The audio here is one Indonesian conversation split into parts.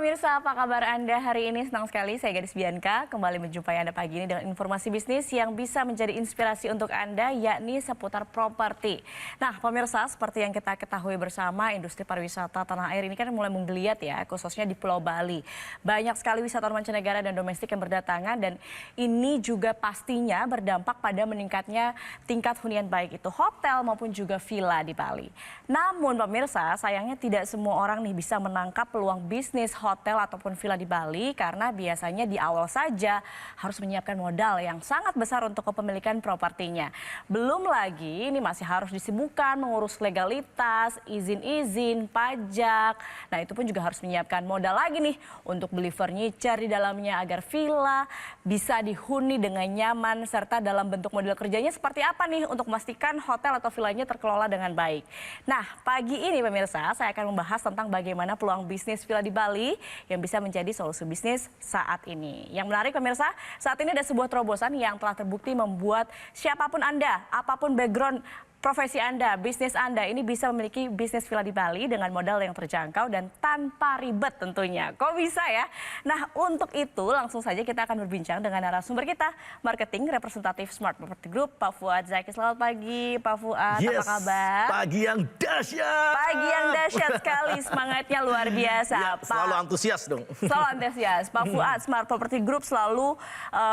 pemirsa, apa kabar Anda hari ini? Senang sekali saya Gadis Bianca kembali menjumpai Anda pagi ini dengan informasi bisnis yang bisa menjadi inspirasi untuk Anda, yakni seputar properti. Nah pemirsa, seperti yang kita ketahui bersama, industri pariwisata tanah air ini kan mulai menggeliat ya, khususnya di Pulau Bali. Banyak sekali wisatawan mancanegara dan domestik yang berdatangan dan ini juga pastinya berdampak pada meningkatnya tingkat hunian baik itu hotel maupun juga villa di Bali. Namun pemirsa, sayangnya tidak semua orang nih bisa menangkap peluang bisnis hotel ataupun villa di Bali karena biasanya di awal saja harus menyiapkan modal yang sangat besar untuk kepemilikan propertinya. Belum lagi ini masih harus disibukkan mengurus legalitas, izin-izin, pajak. Nah itu pun juga harus menyiapkan modal lagi nih untuk beli furniture di dalamnya agar villa bisa dihuni dengan nyaman serta dalam bentuk model kerjanya seperti apa nih untuk memastikan hotel atau villanya terkelola dengan baik. Nah pagi ini pemirsa saya akan membahas tentang bagaimana peluang bisnis villa di Bali yang bisa menjadi solusi bisnis saat ini. Yang menarik pemirsa, saat ini ada sebuah terobosan yang telah terbukti membuat siapapun Anda, apapun background profesi Anda, bisnis Anda ini bisa memiliki bisnis villa di Bali dengan modal yang terjangkau dan tanpa ribet tentunya. Kok bisa ya? Nah untuk itu langsung saja kita akan berbincang dengan narasumber kita, marketing representatif Smart Property Group, Pak Fuad Zaki. Selamat pagi Pak Fuad, yes, apa kabar? Pagi yang dahsyat. Pagi yang dahsyat sekali, semangatnya luar biasa. Ya, selalu antusias dong. Selalu antusias. Pak Fuad, Smart Property Group selalu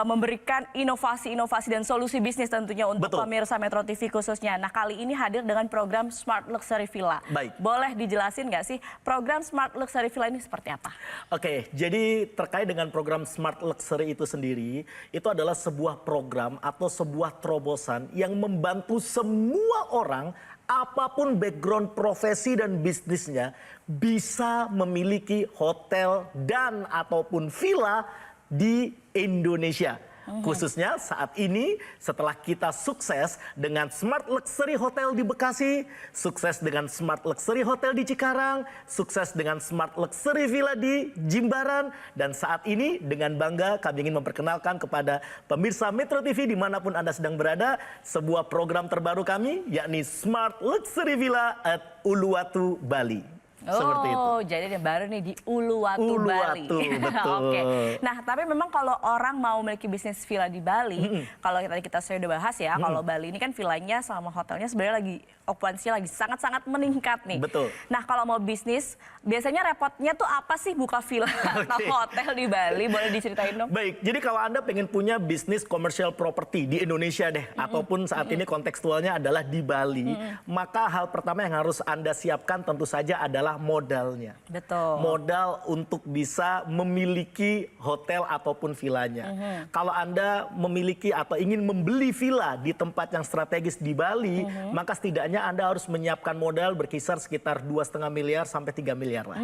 memberikan inovasi-inovasi dan solusi bisnis tentunya untuk pemirsa Metro TV khususnya. Nah kali ini hadir dengan program Smart Luxury Villa. Baik. Boleh dijelasin nggak sih program Smart Luxury Villa ini seperti apa? Oke, jadi terkait dengan program Smart Luxury itu sendiri, itu adalah sebuah program atau sebuah terobosan yang membantu semua orang, apapun background profesi dan bisnisnya, bisa memiliki hotel dan ataupun villa di Indonesia. Khususnya saat ini setelah kita sukses dengan Smart Luxury Hotel di Bekasi, sukses dengan Smart Luxury Hotel di Cikarang, sukses dengan Smart Luxury Villa di Jimbaran, dan saat ini dengan bangga kami ingin memperkenalkan kepada pemirsa Metro TV dimanapun Anda sedang berada, sebuah program terbaru kami yakni Smart Luxury Villa at Uluwatu, Bali. Seperti itu. Jadi yang baru nih di Uluwatu, Bali. Betul. Oke. Nah, tapi memang kalau orang mau memiliki bisnis villa di Bali, kalau tadi kita sudah bahas ya, kalau Bali ini kan villanya sama hotelnya sebenarnya lagi okupansi lagi sangat-sangat meningkat nih. Betul. Nah, kalau mau bisnis, biasanya repotnya tuh apa sih buka villa atau hotel di Bali? Boleh diceritain dong? Baik, jadi kalau Anda pengen punya bisnis commercial property di Indonesia deh, ataupun saat ini kontekstualnya adalah di Bali, maka hal pertama yang harus Anda siapkan tentu saja adalah modalnya. Betul. Modal untuk bisa memiliki hotel ataupun villanya. Kalau Anda memiliki atau ingin membeli villa di tempat yang strategis di Bali, maka setidaknya Anda harus menyiapkan modal berkisar sekitar 2,5 miliar sampai 3 miliar lah.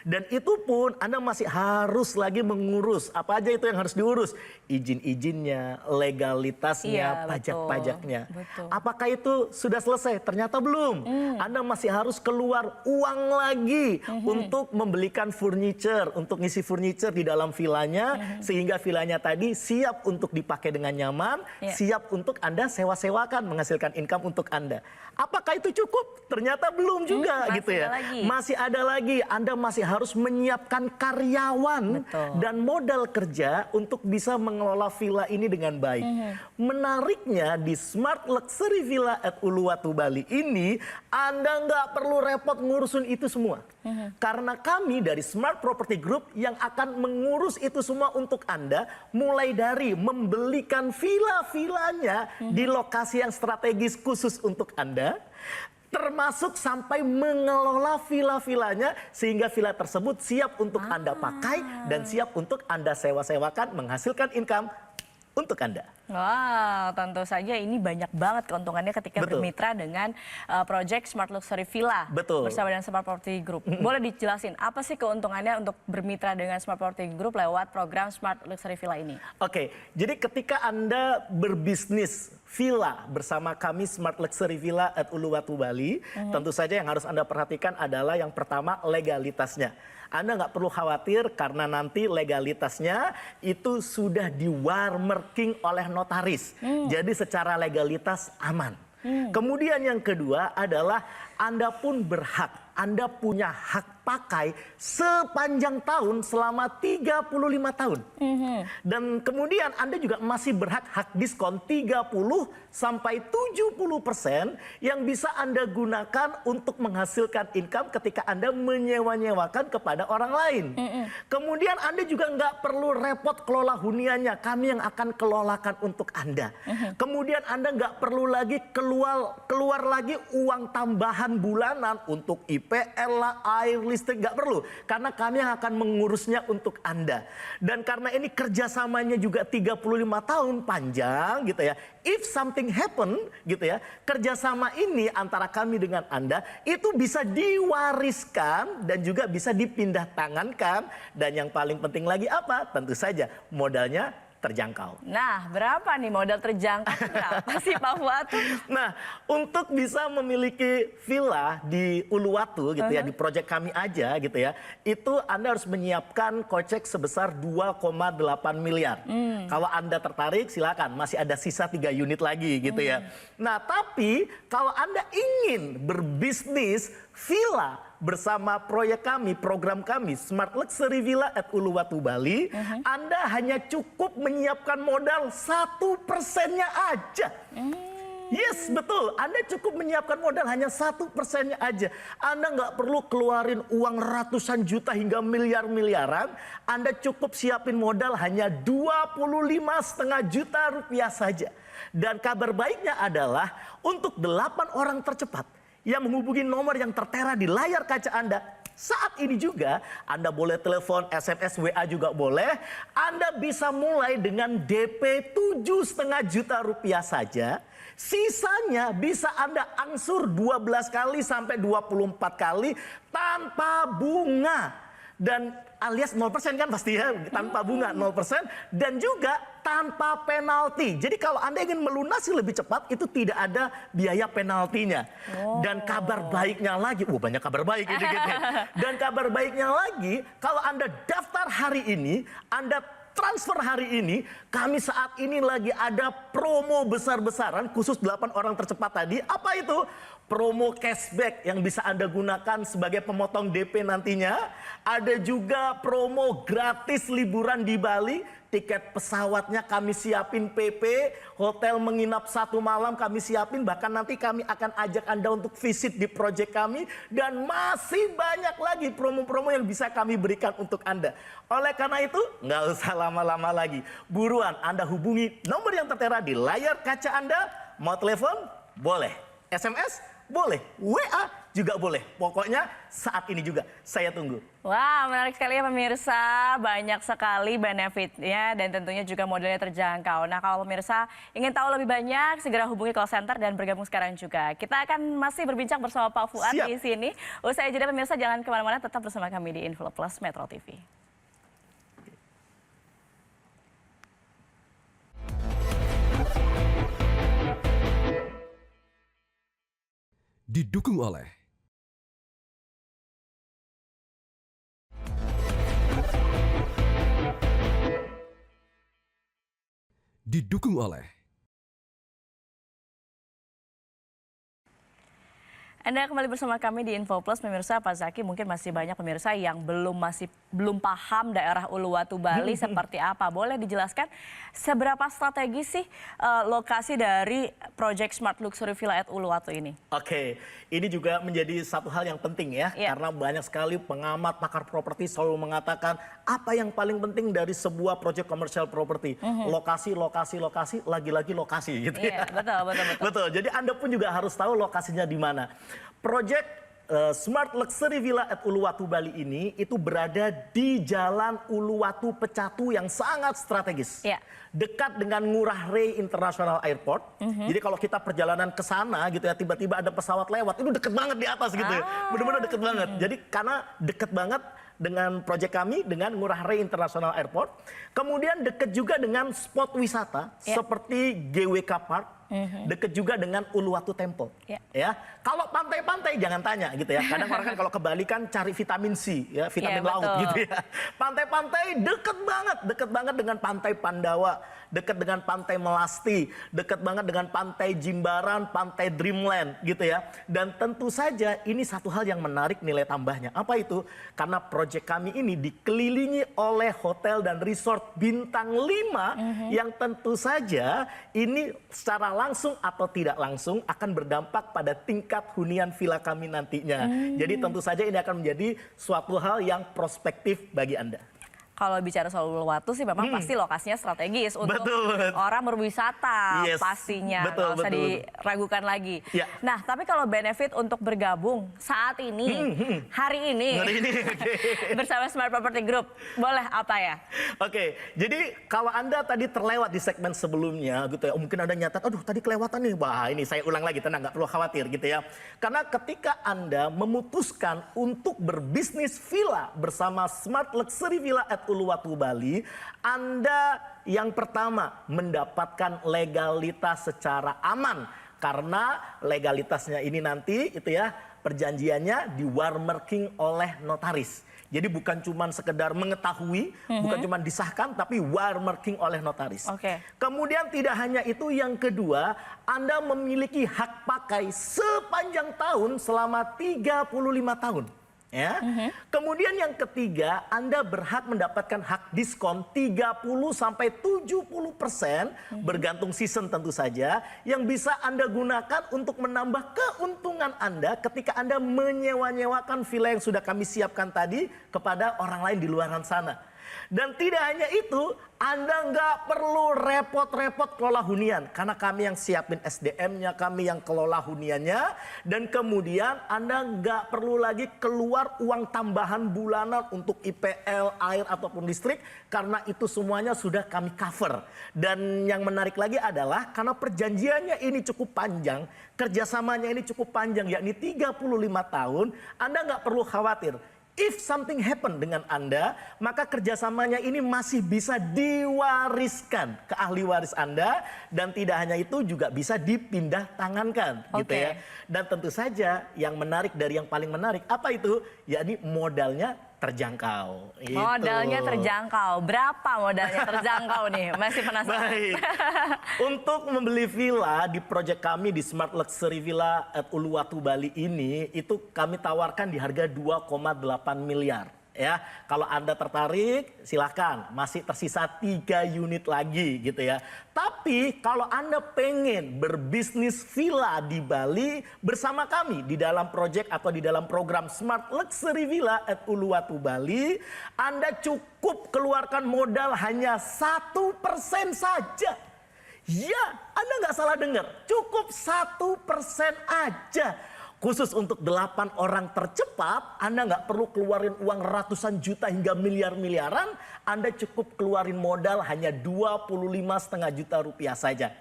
Dan itu pun Anda masih harus lagi mengurus apa aja itu yang harus diurus, izin-izinnya, legalitasnya, pajak-pajaknya. Apakah itu sudah selesai? Ternyata belum. Anda masih harus keluar uang lagi untuk membelikan furniture, untuk ngisi furniture di dalam villanya, sehingga villanya tadi siap untuk dipakai dengan nyaman, siap untuk Anda sewa-sewakan, menghasilkan income untuk Anda. Apakah itu cukup? Ternyata belum juga gitu ya. Masih ada lagi, Anda masih harus menyiapkan karyawan dan modal kerja untuk bisa mengelola villa ini dengan baik. Menariknya di Smart Luxury Villa at Uluwatu, Bali ini, Anda nggak perlu repot ngurusin itu semua. Karena kami dari Smart Property Group yang akan mengurus itu semua untuk Anda, mulai dari membelikan villa-villanya di lokasi yang strategis khusus untuk Anda, termasuk sampai mengelola villa-villanya sehingga villa tersebut siap untuk Anda pakai dan siap untuk Anda sewa-sewakan menghasilkan income untuk Anda. Wow, tentu saja ini banyak banget keuntungannya ketika bermitra dengan Project Smart Luxury Villa bersama dengan Smart Property Group. Boleh dijelasin apa sih keuntungannya untuk bermitra dengan Smart Property Group lewat program Smart Luxury Villa ini? Oke, jadi ketika Anda berbisnis villa bersama kami Smart Luxury Villa at Uluwatu, Bali, tentu saja yang harus Anda perhatikan adalah yang pertama legalitasnya. Anda nggak perlu khawatir karena nanti legalitasnya itu sudah di-warmarking oleh notaris. Jadi secara legalitas aman. Kemudian yang kedua adalah Anda pun berhak, Anda punya hak dipakai sepanjang tahun selama 35 tahun. Dan kemudian Anda juga masih berhak hak diskon 30 sampai 70% yang bisa Anda gunakan untuk menghasilkan income ketika Anda menyewa-nyewakan kepada orang lain. Kemudian Anda juga nggak perlu repot kelola huniannya, kami yang akan kelolakan untuk Anda. Kemudian Anda nggak perlu lagi keluar lagi uang tambahan bulanan untuk IPL lah, air, listrik, nggak perlu. Karena kami yang akan mengurusnya untuk Anda. Dan karena ini kerjasamanya juga 35 tahun panjang gitu ya. If something happen gitu ya, kerjasama ini antara kami dengan Anda itu bisa diwariskan dan juga bisa dipindah tangankan. Dan yang paling penting lagi apa? Tentu saja modalnya terjangkau. Nah, berapa nih modal terjangkau? Berapa sih Pak Fuad? Nah, untuk bisa memiliki villa di Uluwatu gitu ya, di proyek kami aja gitu ya, itu Anda harus menyiapkan kocek sebesar 2,8 miliar. Kalau Anda tertarik silakan, masih ada sisa 3 unit lagi gitu ya. Nah, tapi kalau Anda ingin berbisnis villa bersama proyek kami, program kami, Smart Luxury Villa at Uluwatu Bali, Anda hanya cukup menyiapkan modal 1%-nya aja. Yes, betul. Anda cukup menyiapkan modal hanya 1%-nya aja. Anda nggak perlu keluarin uang ratusan juta hingga miliar-miliaran. Anda cukup siapin modal hanya 25,5 juta rupiah saja. Dan kabar baiknya adalah untuk 8 orang tercepat yang menghubungi nomor yang tertera di layar kaca Anda. Saat ini juga Anda boleh telepon, SMS, WA juga boleh. Anda bisa mulai dengan DP 7,5 juta rupiah saja. Sisanya bisa Anda angsur 12 kali sampai 24 kali tanpa bunga. Dan alias 0% kan pasti ya, tanpa bunga 0% dan juga tanpa penalti. Jadi kalau Anda ingin melunasi lebih cepat itu tidak ada biaya penaltinya. Dan kabar baiknya lagi, banyak kabar baik ini gitu. Dan kabar baiknya lagi, kalau Anda daftar hari ini, Anda transfer hari ini, kami saat ini lagi ada promo besar-besaran khusus 8 orang tercepat tadi. Apa itu? Promo cashback yang bisa Anda gunakan sebagai pemotong DP nantinya. Ada juga promo gratis liburan di Bali. Tiket pesawatnya kami siapin PP, hotel menginap 1 malam kami siapin. Bahkan nanti kami akan ajak Anda untuk visit di proyek kami. Dan masih banyak lagi promo-promo yang bisa kami berikan untuk Anda. Oleh karena itu, nggak usah lama-lama lagi. Buruan Anda hubungi nomor yang tertera di layar kaca Anda. Mau telepon? Boleh. SMS? Boleh, WA juga boleh. Pokoknya saat ini juga saya tunggu. Wah, menarik sekali ya pemirsa. Banyak sekali benefitnya dan tentunya juga modelnya terjangkau. Nah, kalau pemirsa ingin tahu lebih banyak, segera hubungi call center dan bergabung sekarang juga. Kita akan masih berbincang bersama Pak Fuad di sini. Usai jeda pemirsa, jangan kemana-mana, tetap bersama kami di Info Plus Metro TV. Didukung oleh Anda kembali bersama kami di Info Plus, pemirsa. Pak Zaki, mungkin masih banyak pemirsa yang belum paham daerah Uluwatu Bali seperti apa. Boleh dijelaskan seberapa strategis sih lokasi dari proyek Smart Luxury Villa at Uluwatu ini? Oke, ini juga menjadi satu hal yang penting ya, karena banyak sekali pengamat pakar properti selalu mengatakan apa yang paling penting dari sebuah proyek komersial properti, lokasi, lagi-lagi lokasi gitu ya. Betul. Betul. Jadi Anda pun juga harus tahu lokasinya di mana. Proyek Smart Luxury Villa at Uluwatu Bali ini itu berada di Jalan Uluwatu Pecatu yang sangat strategis. Dekat dengan Ngurah Rai International Airport. Jadi kalau kita perjalanan ke sana gitu ya, tiba-tiba ada pesawat lewat, itu deket banget di atas gitu ya. Benar-benar deket banget. Jadi karena deket banget dengan proyek kami dengan Ngurah Rai International Airport. Kemudian deket juga dengan spot wisata seperti GWK Park, deket juga dengan Uluwatu Temple. Ya, kalau pantai-pantai jangan tanya gitu ya. Kadang orang kan kalau ke Bali kan cari vitamin C, ya vitamin laut betul. gitu ya. Pantai-pantai deket banget dengan Pantai Pandawa, deket dengan Pantai Melasti, deket banget dengan Pantai Jimbaran, Pantai Dreamland gitu ya. Dan tentu saja ini satu hal yang menarik nilai tambahnya. Apa itu? Karena proyek kami ini dikelilingi oleh hotel dan resort bintang 5 yang tentu saja ini secara langsung atau tidak langsung akan berdampak pada tingkat hunian villa kami nantinya. Jadi tentu saja ini akan menjadi suatu hal yang prospektif bagi Anda. Kalau bicara soal Uluwatu sih memang pasti lokasinya strategis untuk orang berwisata pastinya. Nggak usah diragukan lagi. Ya. Nah, tapi kalau benefit untuk bergabung saat ini, hari ini bersama Smart Property Group, boleh apa ya? Oke, jadi kalau Anda tadi terlewat di segmen sebelumnya gitu ya, mungkin Anda nyatat, aduh tadi kelewatan nih, wah ini saya ulang lagi, tenang, nggak perlu khawatir gitu ya. Karena ketika Anda memutuskan untuk berbisnis villa bersama Smart Luxury Villa at Uluwatu Bali, Anda yang pertama mendapatkan legalitas secara aman. Karena legalitasnya ini nanti itu ya perjanjiannya di watermarking oleh notaris. Jadi bukan cuma sekedar mengetahui, bukan cuma disahkan, tapi watermarking oleh notaris. Kemudian tidak hanya itu, yang kedua, Anda memiliki hak pakai sepanjang tahun selama 35 tahun. Ya. Kemudian yang ketiga, Anda berhak mendapatkan hak diskon 30-70% bergantung season tentu saja, yang bisa Anda gunakan untuk menambah keuntungan Anda ketika Anda menyewa-nyewakan villa yang sudah kami siapkan tadi kepada orang lain di luar sana. Dan tidak hanya itu, Anda nggak perlu repot-repot kelola hunian. Karena kami yang siapin SDM-nya, kami yang kelola huniannya. Dan kemudian Anda nggak perlu lagi keluar uang tambahan bulanan untuk IPL, air, ataupun listrik. Karena itu semuanya sudah kami cover. Dan yang menarik lagi adalah karena perjanjiannya ini cukup panjang, kerjasamanya ini cukup panjang, yakni 35 tahun, Anda nggak perlu khawatir. If something happen dengan Anda, maka kerjasamanya ini masih bisa diwariskan ke ahli waris Anda, dan tidak hanya itu juga bisa dipindah tangankan, gitu ya. Dan tentu saja yang menarik dari yang paling menarik apa itu? Yakni modalnya terjangkau. Modalnya terjangkau. Berapa modalnya terjangkau nih? Masih penasaran. Baik. Untuk membeli villa di proyek kami di Smart Luxury Villa at Uluwatu Bali ini, itu kami tawarkan di harga 2,8 miliar. Ya, kalau Anda tertarik silahkan, masih tersisa 3 unit lagi gitu ya. Tapi kalau Anda pengen berbisnis villa di Bali bersama kami di dalam proyek atau di dalam program Smart Luxury Villa at Uluwatu Bali, Anda cukup keluarkan modal hanya 1% saja. Ya, Anda nggak salah dengar, cukup 1% aja. Khusus untuk 8 orang tercepat, Anda nggak perlu keluarin uang ratusan juta hingga miliar-miliaran. Anda cukup keluarin modal hanya 25,5 juta rupiah saja.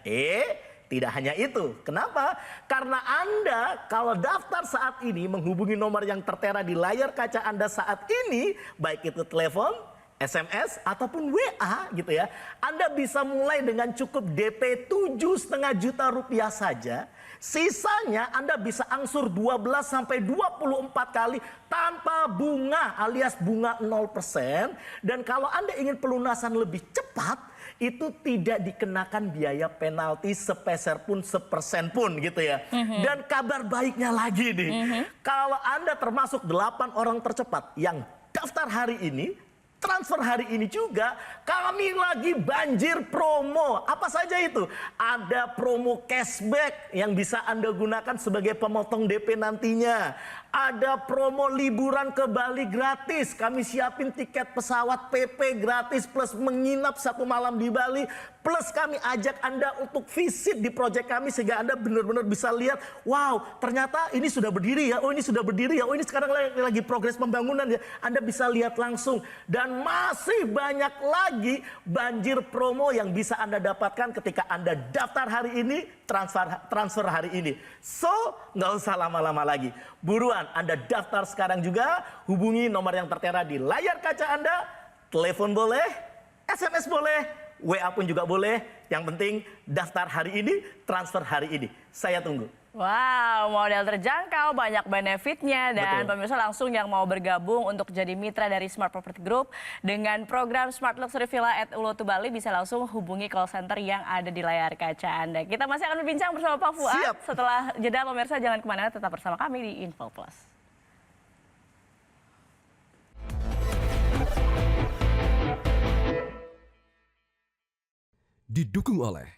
Tidak hanya itu. Kenapa? Karena Anda kalau daftar saat ini menghubungi nomor yang tertera di layar kaca Anda saat ini, baik itu telepon, SMS ataupun WA gitu ya. Anda bisa mulai dengan cukup DP 7,5 juta rupiah saja. Sisanya Anda bisa angsur 12-24 kali tanpa bunga alias bunga 0%. Dan kalau Anda ingin pelunasan lebih cepat, itu tidak dikenakan biaya penalti sepeser pun, sepersen pun gitu ya. Dan kabar baiknya lagi nih, kalau Anda termasuk 8 orang tercepat yang daftar hari ini, transfer hari ini juga, kami lagi banjir promo. Apa saja itu? Ada promo cashback yang bisa Anda gunakan sebagai pemotong DP nantinya. Ada promo liburan ke Bali gratis. Kami siapin tiket pesawat PP gratis plus menginap 1 malam di Bali. Plus kami ajak Anda untuk visit di proyek kami sehingga Anda benar-benar bisa lihat, wow ternyata ini sudah berdiri ya, oh ini sudah berdiri ya, oh ini sekarang lagi progres pembangunan ya. Anda bisa lihat langsung. Dan masih banyak lagi banjir promo yang bisa Anda dapatkan ketika Anda daftar hari ini, transfer hari ini. So, nggak usah lama-lama lagi. Buruan, Anda daftar sekarang juga, hubungi nomor yang tertera di layar kaca Anda, telepon boleh, SMS boleh, WA pun juga boleh. Yang penting daftar hari ini, transfer hari ini. Saya tunggu. Wow, model terjangkau, banyak benefitnya, dan Betul. pemirsa langsung yang mau bergabung untuk jadi mitra dari Smart Property Group dengan program Smart Luxury Villa at Uluwatu Bali bisa langsung hubungi call center yang ada di layar kaca Anda. Kita masih akan berbincang bersama Pak Fuad. Siap. Setelah jeda, pemirsa jangan kemana-mana, tetap bersama kami di Info Plus. Didukung oleh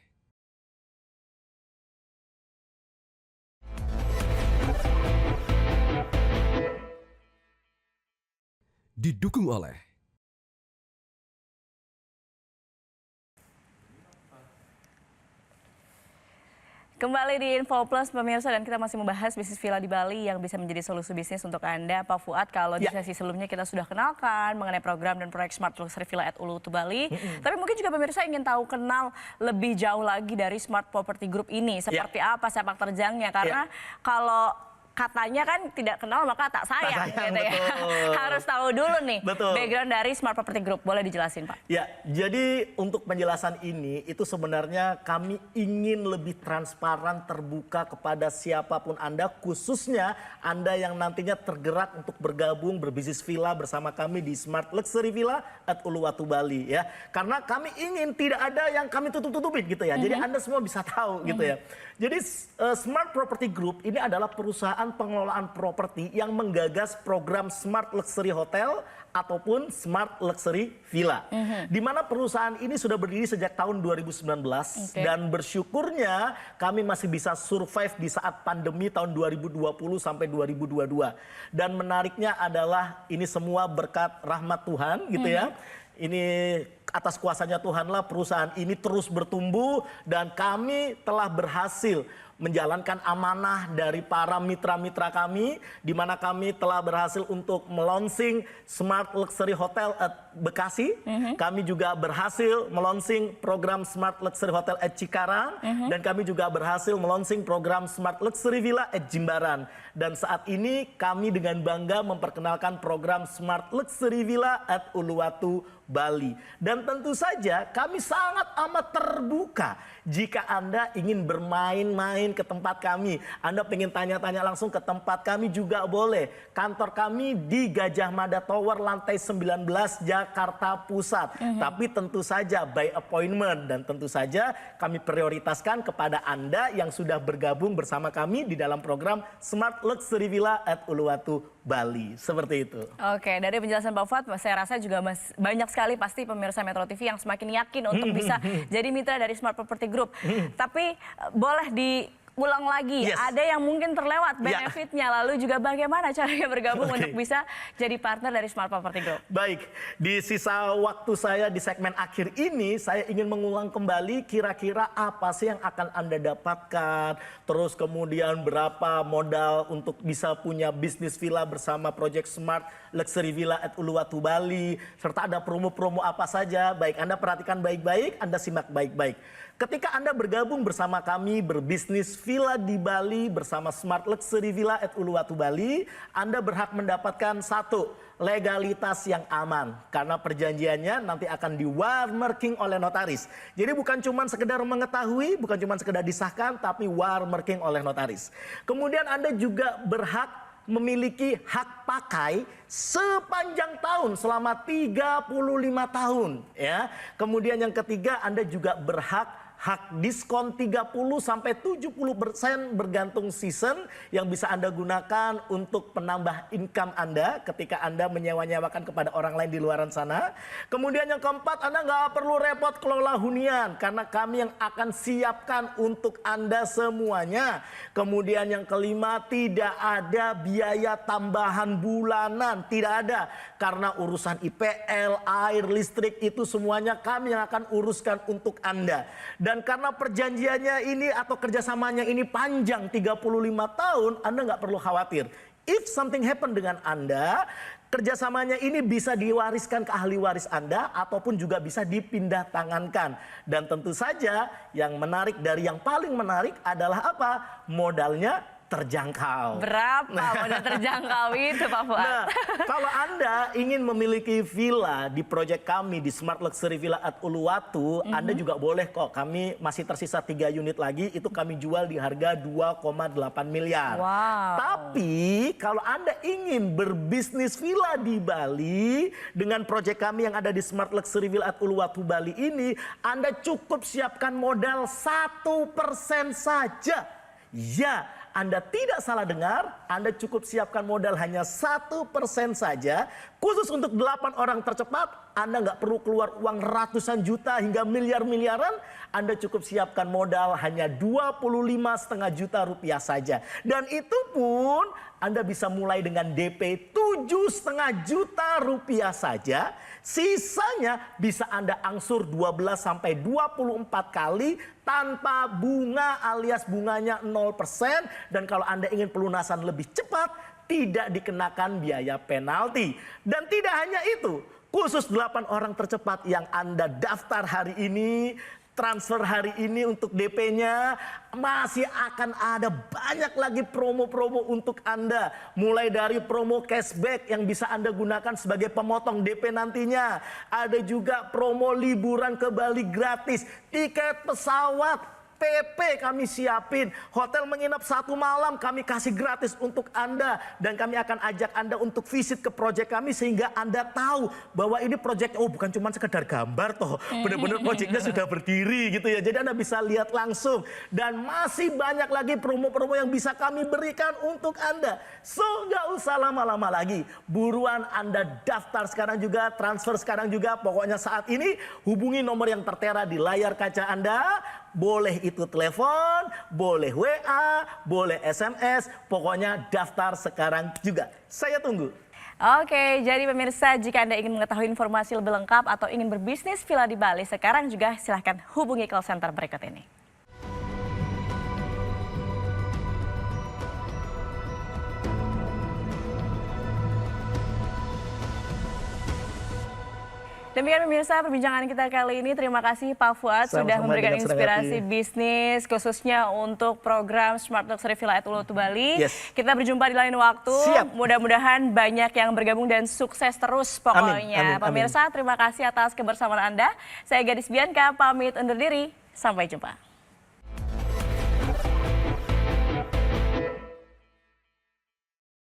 Kembali di Info Plus pemirsa, dan kita masih membahas bisnis villa di Bali yang bisa menjadi solusi bisnis untuk Anda. Pak Fuad, kalau di sesi sebelumnya kita sudah kenalkan mengenai program dan proyek Smart Luxury Villa at Uluwatu Bali. Tapi mungkin juga pemirsa ingin tahu kenal lebih jauh lagi dari Smart Property Group ini. Seperti apa sepak terjangnya, karena kalau katanya kan tidak kenal maka tak sayang, gitu ya. Harus tahu dulu nih background dari Smart Property Group. Boleh dijelasin, Pak? Ya, jadi untuk penjelasan ini itu sebenarnya kami ingin lebih transparan, terbuka kepada siapapun Anda, khususnya Anda yang nantinya tergerak untuk bergabung berbisnis villa bersama kami di Smart Luxury Villa at Uluwatu Bali ya. Karena kami ingin tidak ada yang kami tutup-tutupin gitu ya. Jadi Anda semua bisa tahu gitu ya. Jadi Smart Property Group ini adalah perusahaan pengelolaan properti yang menggagas program Smart Luxury Hotel ataupun Smart Luxury Villa. Di mana perusahaan ini sudah berdiri sejak tahun 2019 dan bersyukurnya kami masih bisa survive di saat pandemi tahun 2020 sampai 2022. Dan menariknya adalah ini semua berkat rahmat Tuhan gitu ya. Ini atas kuasanya Tuhanlah perusahaan ini terus bertumbuh dan kami telah berhasil menjalankan amanah dari para mitra-mitra kami, di mana kami telah berhasil untuk melonsing Smart Luxury Hotel at Bekasi. Kami juga berhasil melonsing program Smart Luxury Hotel at Cikarang, dan kami juga berhasil melonsing program Smart Luxury Villa at Jimbaran. Dan saat ini kami dengan bangga memperkenalkan program Smart Luxury Villa at Uluwatu Bali. Dan tentu saja kami sangat amat terbuka jika Anda ingin bermain-main ke tempat kami. Anda pengen tanya-tanya langsung ke tempat kami juga boleh. Kantor kami di Gajah Mada Tower lantai 19 Jakarta Pusat. Tapi tentu saja by appointment, dan tentu saja kami prioritaskan kepada Anda yang sudah bergabung bersama kami di dalam program Smart Luxury Villa at Uluwatu Bali. Seperti itu. Oke, dari penjelasan Pak Fuad, saya rasa juga banyak sekali pasti pemirsa Metro TV yang semakin yakin untuk bisa jadi mitra dari Smart Property Group. Tapi boleh diulang lagi, ada yang mungkin terlewat benefitnya, lalu juga bagaimana caranya bergabung untuk bisa jadi partner dari Smart Property Group. Baik, di sisa waktu saya di segmen akhir ini, saya ingin mengulang kembali kira-kira apa sih yang akan Anda dapatkan, terus kemudian berapa modal untuk bisa punya bisnis villa bersama Project Smart Luxury Villa at Uluwatu Bali, serta ada promo-promo apa saja. Baik, Anda perhatikan baik-baik, Anda simak baik-baik. Ketika Anda bergabung bersama kami berbisnis villa di Bali bersama Smart Luxury Villa at Uluwatu Bali, Anda berhak mendapatkan satu, legalitas yang aman. Karena perjanjiannya nanti akan di-watermarking oleh notaris. Jadi bukan cuma sekedar mengetahui, bukan cuma sekedar disahkan, tapi watermarking oleh notaris. Kemudian Anda juga berhak memiliki hak pakai sepanjang tahun selama 35 tahun ya. Kemudian yang ketiga, Anda juga berhak hak diskon 30-70% bergantung season yang bisa Anda gunakan untuk penambah income Anda ketika Anda menyewa-nyewakan kepada orang lain di luaran sana. Kemudian yang keempat, Anda nggak perlu repot kelola hunian karena kami yang akan siapkan untuk Anda semuanya. Kemudian yang kelima, tidak ada biaya tambahan bulanan, tidak ada. Karena urusan IPL, air, listrik itu semuanya kami yang akan uruskan untuk Anda. Dan karena perjanjiannya ini atau kerjasamanya ini panjang 35 tahun, Anda nggak perlu khawatir. If something happen dengan Anda, kerjasamanya ini bisa diwariskan ke ahli waris Anda ataupun juga bisa dipindah tangankan. Dan tentu saja yang menarik dari yang paling menarik adalah apa? Modalnya terjangkau. Berapa modal terjangkau itu Pak Fuad? Nah, kalau Anda ingin memiliki villa di proyek kami di Smart Luxury Villa at Uluwatu, Anda juga boleh kok. Kami masih tersisa 3 unit lagi, itu kami jual di harga 2,8 miliar. Wow. Tapi kalau Anda ingin berbisnis villa di Bali dengan proyek kami yang ada di Smart Luxury Villa at Uluwatu Bali ini, Anda cukup siapkan modal 1% saja. Ya, Anda tidak salah dengar, Anda cukup siapkan modal hanya 1% saja. Khusus untuk 8 orang tercepat, Anda nggak perlu keluar uang ratusan juta hingga miliar-miliaran. Anda cukup siapkan modal hanya 25,5 juta rupiah saja. Dan itu pun Anda bisa mulai dengan DP 7,5 juta rupiah saja. Sisanya bisa Anda angsur 12 sampai 24 kali tanpa bunga alias bunganya 0%. Dan kalau Anda ingin pelunasan lebih cepat, tidak dikenakan biaya penalti. Dan tidak hanya itu, khusus 8 orang tercepat yang Anda daftar hari ini, transfer hari ini untuk DP-nya, masih akan ada banyak lagi promo-promo untuk Anda. Mulai dari promo cashback yang bisa Anda gunakan sebagai pemotong DP nantinya. Ada juga promo liburan ke Bali gratis, tiket pesawat, PP kami siapin, hotel menginap 1 malam kami kasih gratis untuk Anda. Dan kami akan ajak Anda untuk visit ke proyek kami sehingga Anda tahu bahwa ini proyek, oh bukan cuma sekedar gambar toh. Benar-benar proyeknya sudah berdiri gitu ya. Jadi Anda bisa lihat langsung. Dan masih banyak lagi promo-promo yang bisa kami berikan untuk Anda. So nggak usah lama-lama lagi. Buruan Anda daftar sekarang juga, transfer sekarang juga. Pokoknya saat ini hubungi nomor yang tertera di layar kaca Anda. Boleh itu telepon, boleh WA, boleh SMS, pokoknya daftar sekarang juga. Saya tunggu. Oke, jadi pemirsa jika Anda ingin mengetahui informasi lebih lengkap atau ingin berbisnis villa di Bali sekarang juga silahkan hubungi call center berikut ini. Demikian pemirsa perbincangan kita kali ini. Terima kasih Pak Fuad sudah memberikan inspirasi bisnis khususnya untuk program Smart Luxury Villa at Uluwatu Bali. Yes. Kita berjumpa di lain waktu. Mudah-mudahan banyak yang bergabung dan sukses terus pokoknya. Amin. Pemirsa terima kasih atas kebersamaan Anda. Saya Gadis Bianca pamit undur diri. Sampai jumpa.